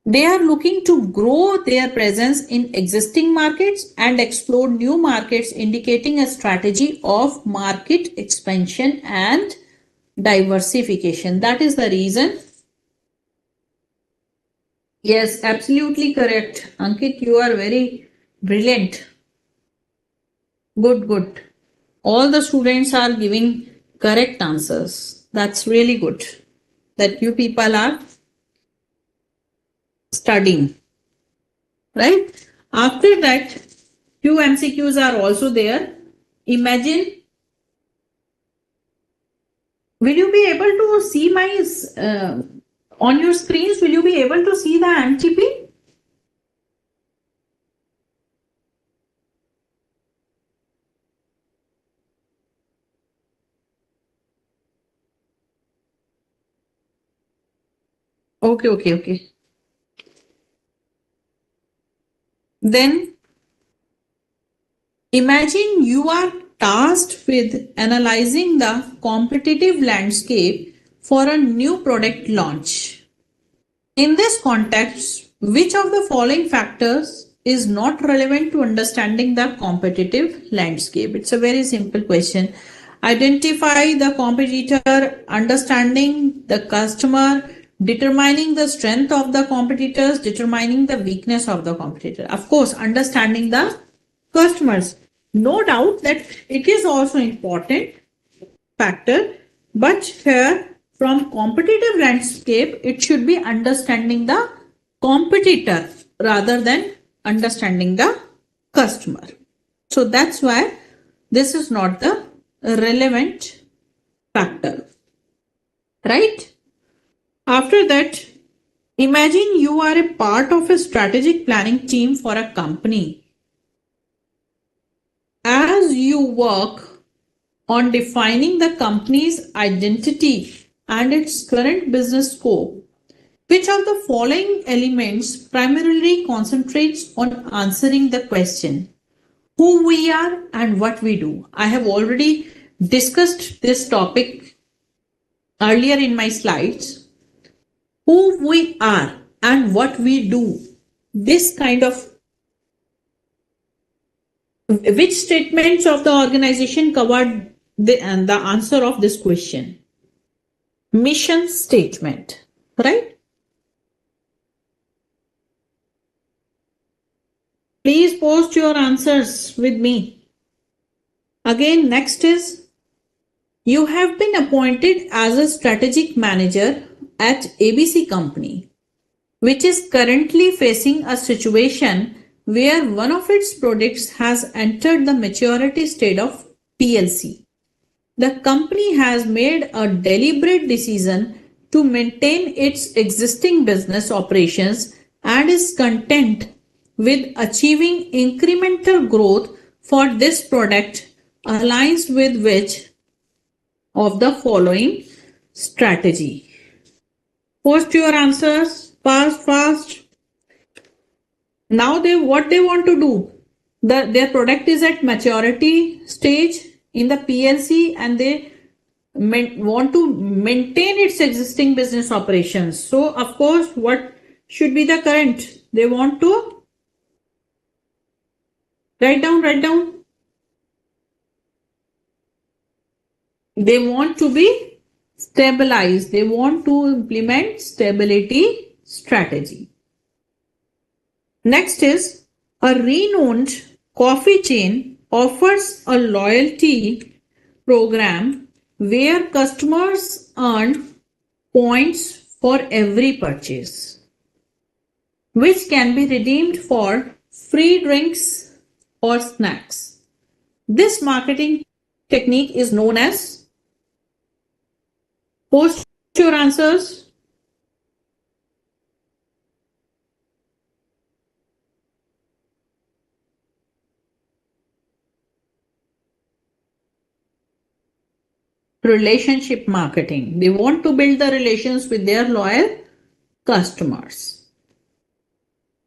They are looking to grow their presence in existing markets and explore new markets, indicating a strategy of market expansion and diversification. That is the reason. Yes, absolutely correct. Ankit, you are very brilliant. Good, good. All the students are giving correct answers. That's really good that you people are studying. Right? After that, few MCQs are also there. Imagine, will you be able to see my on your screens? Will you be able to see the MTP? Okay, okay, okay. Then imagine you are tasked with analyzing the competitive landscape for a new product launch. In this context, which of the following factors is not relevant to understanding the competitive landscape? It's a very simple question. Identify the competitor, understanding the customer, determining the strength of the competitors, determining the weakness of the competitor. Of course, understanding the customers. No doubt that it is also important factor, but here from competitive landscape, it should be understanding the competitor rather than understanding the customer. So that's why this is not the relevant factor. Right? After that, imagine you are a part of a strategic planning team for a company. As you work on defining the company's identity and its current business scope, Which of the following elements primarily concentrates on answering the question who we are and what we do? I have already discussed this topic earlier in my slides. Who we are and what we do. This kind of which statements of the organization covered the answer of this question? Mission statement, right? Please post your answers with me. Again, next is you have been appointed as a strategic manager at ABC Company, which is currently facing a situation where one of its products has entered the maturity state of PLC. The company has made a deliberate decision to maintain its existing business operations and is content with achieving incremental growth for this product aligns with which of the following strategy. Post your answers fast. Now what they want to do, their product is at maturity stage in the PLC and they want to maintain its existing business operations. So of course, what should be the current? They want to write down. They want to be stabilized. They want to implement stability strategy. Next is a renowned coffee chain offers a loyalty program where customers earn points for every purchase, which can be redeemed for free drinks or snacks. This marketing technique is known as, post your answers. Relationship marketing. They want to build the relations with their loyal customers.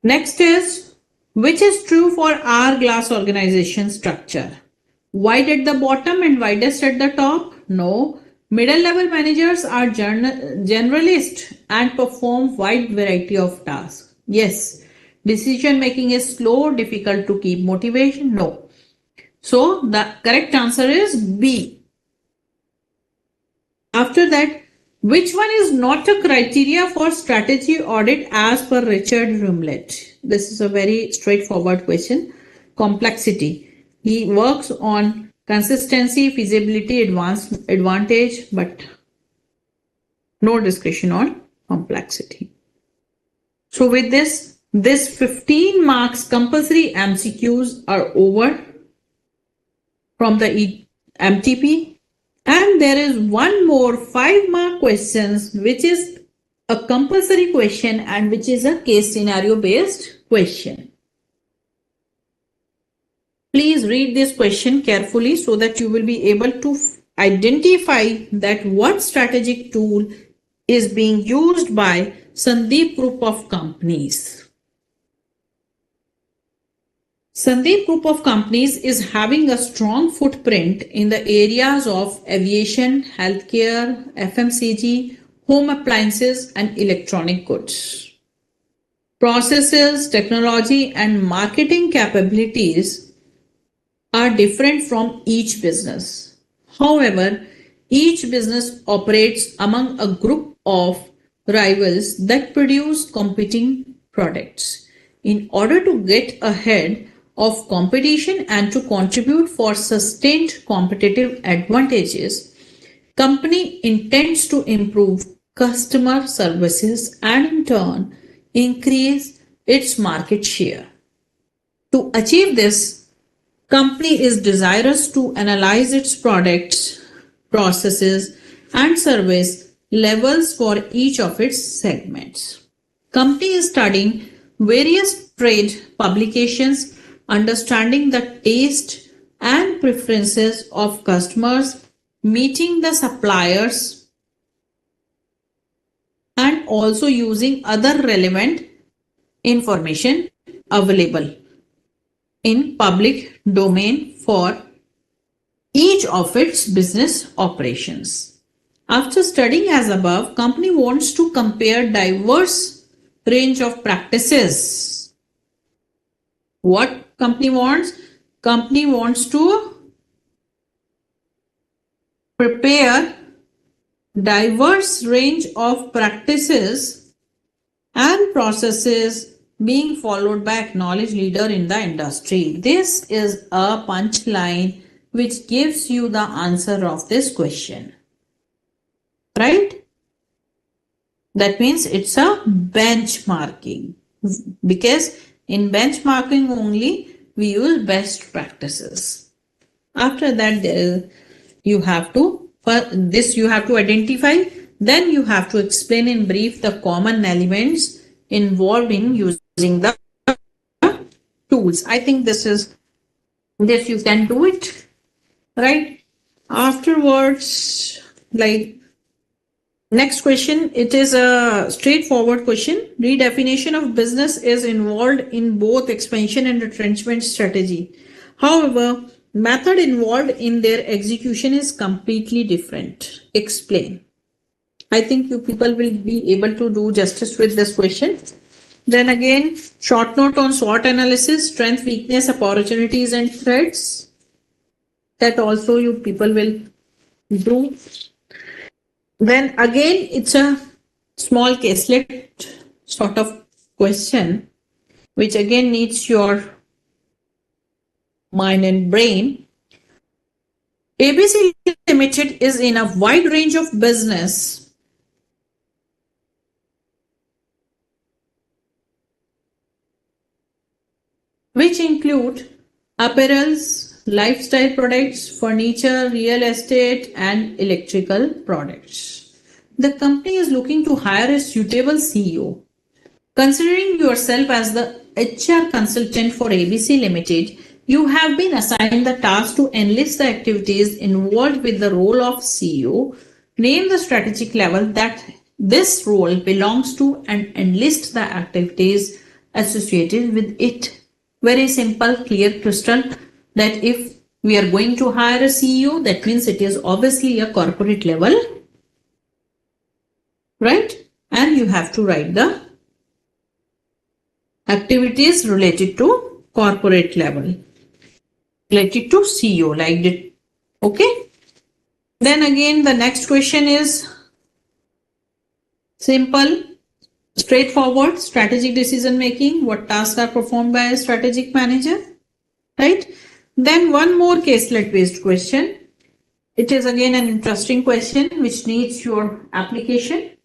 Next is, which is true for hourglass organization structure? Wide at the bottom and widest at the top? No. Middle level managers are generalist and perform wide variety of tasks. Yes. Decision making is slow, difficult to keep motivation? No. So the correct answer is B. After that, which one is not a criteria for strategy audit as per Richard Rumlett? This is a very straightforward question. Complexity. He works on consistency, feasibility, advantage, but no discussion on complexity. So with this 15 marks compulsory MCQs are over from the MTP. And there is one more 5-mark questions which is a compulsory question and which is a case scenario based question. Please read this question carefully so that you will be able to identify that what strategic tool is being used by Sandeep Group of Companies. Sandeep Group of Companies is having a strong footprint in the areas of aviation, healthcare, FMCG, home appliances, and electronic goods. Processes, technology, and marketing capabilities are different from each business. However, each business operates among a group of rivals that produce competing products. In order to get ahead of competition and to contribute for sustained competitive advantages, company intends to improve customer services and in turn increase its market share. To achieve this, company is desirous to analyze its products, processes and service levels for each of its segments. Company is studying various trade publications, understanding the taste and preferences of customers, meeting the suppliers and also using other relevant information available in public domain for each of its business operations. After studying as above, company wants to compare diverse range of practices. What company wants? Company wants to prepare diverse range of practices and processes being followed by acknowledged leader in the industry. This is a punchline which gives you the answer of this question. Right? That means it's a benchmarking, because in benchmarking only we use best practices. After that, you have to, for this you have to identify, then you have to explain in brief the common elements involved in using the tools. I think this you can do it, right? Afterwards, like next question, it is a straightforward question. Redefinition of business is involved in both expansion and retrenchment strategy. However, method involved in their execution is completely different. Explain. I think you people will be able to do justice with this question. Then again, short note on SWOT analysis, strength, weakness, opportunities and threats. That also you people will do. Then again, it's a small caselet sort of question, which again needs your mind and brain. ABC Limited is in a wide range of business which include apparels, lifestyle products, furniture, real estate, and electrical products. The company is looking to hire a suitable CEO. Considering yourself as the HR consultant for ABC Limited, you have been assigned the task to enlist the activities involved with the role of CEO. Name the strategic level that this role belongs to and enlist the activities associated with it. Very simple, clear, crystal, that if we are going to hire a CEO, that means it is obviously a corporate level, right? And you have to write the activities related to corporate level, related to CEO, like that. Okay. Then again, the next question is simple, straightforward, strategic decision making. What tasks are performed by a strategic manager, right? Then one more caselet based question. It is again an interesting question which needs your application.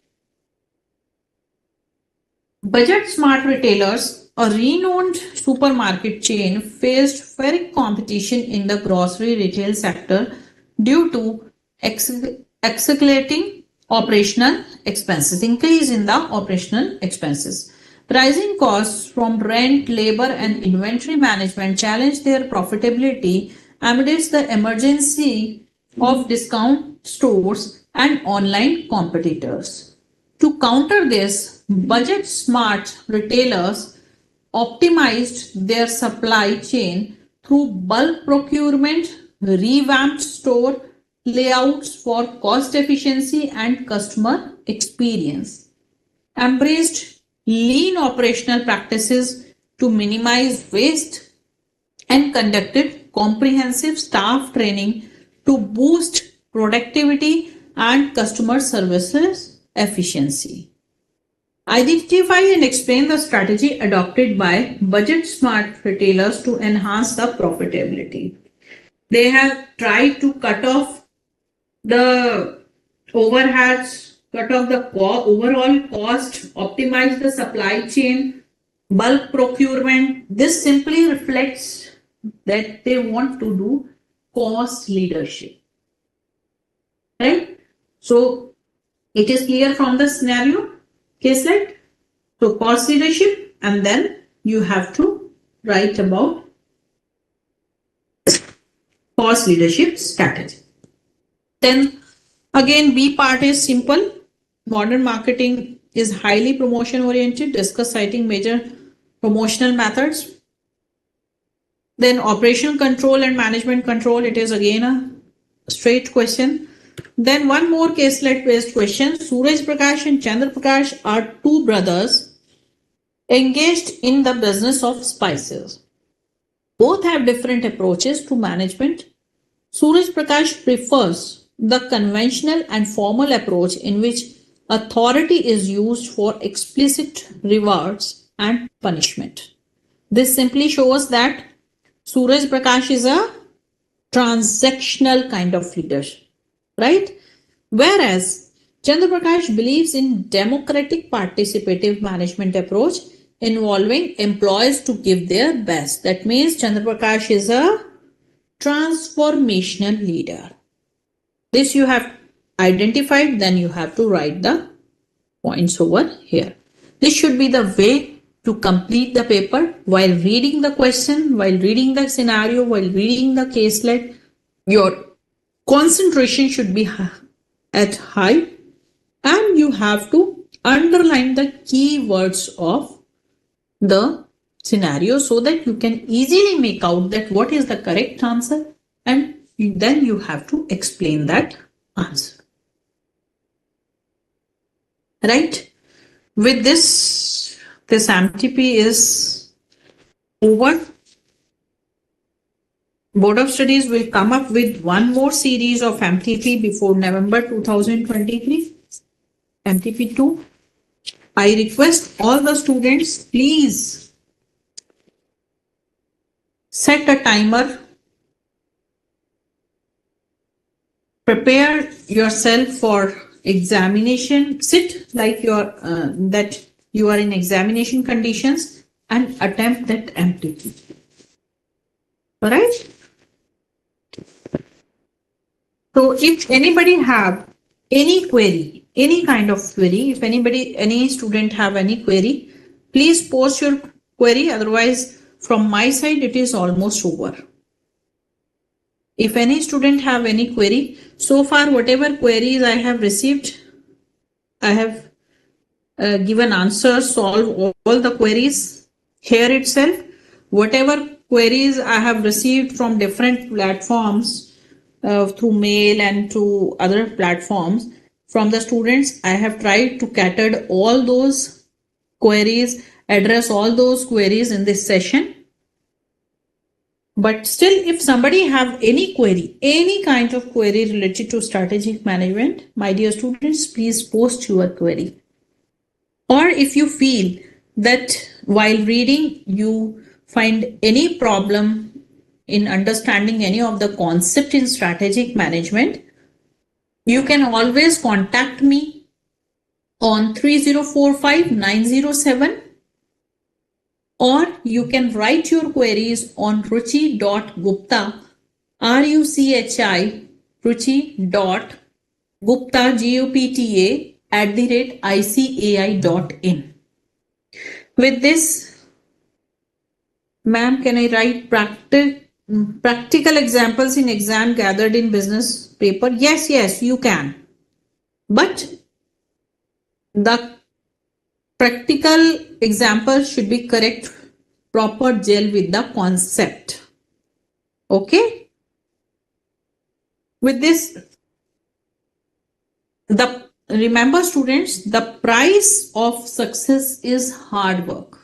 Budget Smart Retailers, a renowned supermarket chain, faced ferric competition in the grocery retail sector due to escalating operational expenses, increase in the operational expenses. Rising costs from rent, labor, and inventory management challenged their profitability amidst the emergency of discount stores and online competitors. To counter this, budget smart retailers optimized their supply chain through bulk procurement, revamped store layouts for cost efficiency and customer experience, embraced lean operational practices to minimize waste, and conducted comprehensive staff training to boost productivity and customer services efficiency. Identify and explain the strategy adopted by budget smart retailers to enhance the profitability. They have tried to cut off the overheads, cut off the overall cost, optimize the supply chain, bulk procurement. This simply reflects that they want to do cost leadership, right? So it is clear from the scenario, caselet. So cost leadership, and then you have to write about cost leadership strategy. Then again, B part is simple. Modern marketing is highly promotion oriented. Discuss citing major promotional methods. Then operational control and management control. It is again a straight question. Then one more caselet based question. Suraj Prakash and Chandra Prakash are two brothers engaged in the business of spices. Both have different approaches to management. Suraj Prakash prefers the conventional and formal approach in which authority is used for explicit rewards and punishment. This simply shows that Suraj Prakash is a transactional kind of leader, right? Whereas Chandra Prakash believes in democratic participative management approach involving employees to give their best. That means Chandra Prakash is a transformational leader. This you have identified, then you have to write the points over here. This should be the way to complete the paper while reading the question, while reading the scenario, while reading the caselet. Your concentration should be at high and you have to underline the key words of the scenario so that you can easily make out that what is the correct answer, and then you have to explain that answer. Right? With this MTP is over. Board of Studies will come up with one more series of MTP before November 2023. MTP 2. I request all the students, please set a timer. Prepare yourself for examination. Sit like that you are in examination conditions and attempt that MTP. All right. So if anybody have any query, any kind of query, if any student have any query, please post your query. Otherwise, from my side, it is almost over. If any student have any query, so far whatever queries I have received, I have given answers, solve all the queries here itself. Whatever queries I have received from different platforms, through mail and to other platforms from the students, I have tried to cater all those queries, address all those queries in this session. But still, if somebody have any query, any kind of query related to strategic management, my dear students, please post your query. Or if you feel that while reading you find any problem in understanding any of the concept in strategic management, you can always contact me on 3045-907, or you can write your queries on ruchi.gupta, ruchi, ruchi.gupta, gupta, @ICAI.in. With this, ma'am, can I write practical examples in exam gathered in business paper? Yes, you can. But the practical example should be correct, proper gel with the concept. Okay? With this, remember students, the price of success is hard work.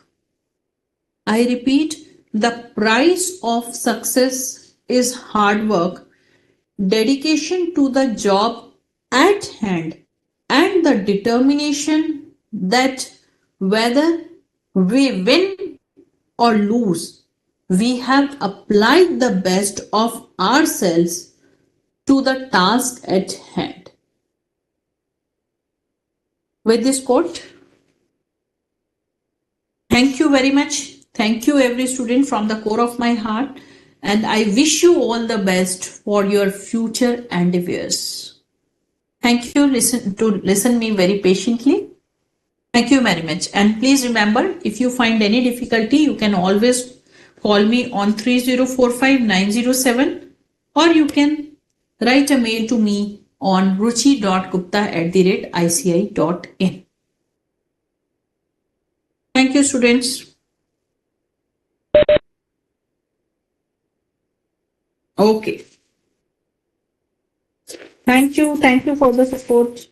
I repeat, the price of success is hard work, dedication to the job at hand, and the determination that whether we win or lose, we have applied the best of ourselves to the task at hand. With this quote, thank you very much. Thank you every student from the core of my heart, and I wish you all the best for your future endeavors. Thank you listen me very patiently. Thank you very much. And please remember, if you find any difficulty, you can always call me on 3045-907, or you can write a mail to me on ruchi.gupta@ICAI.in. Thank you, students. Okay. Thank you. Thank you for the support.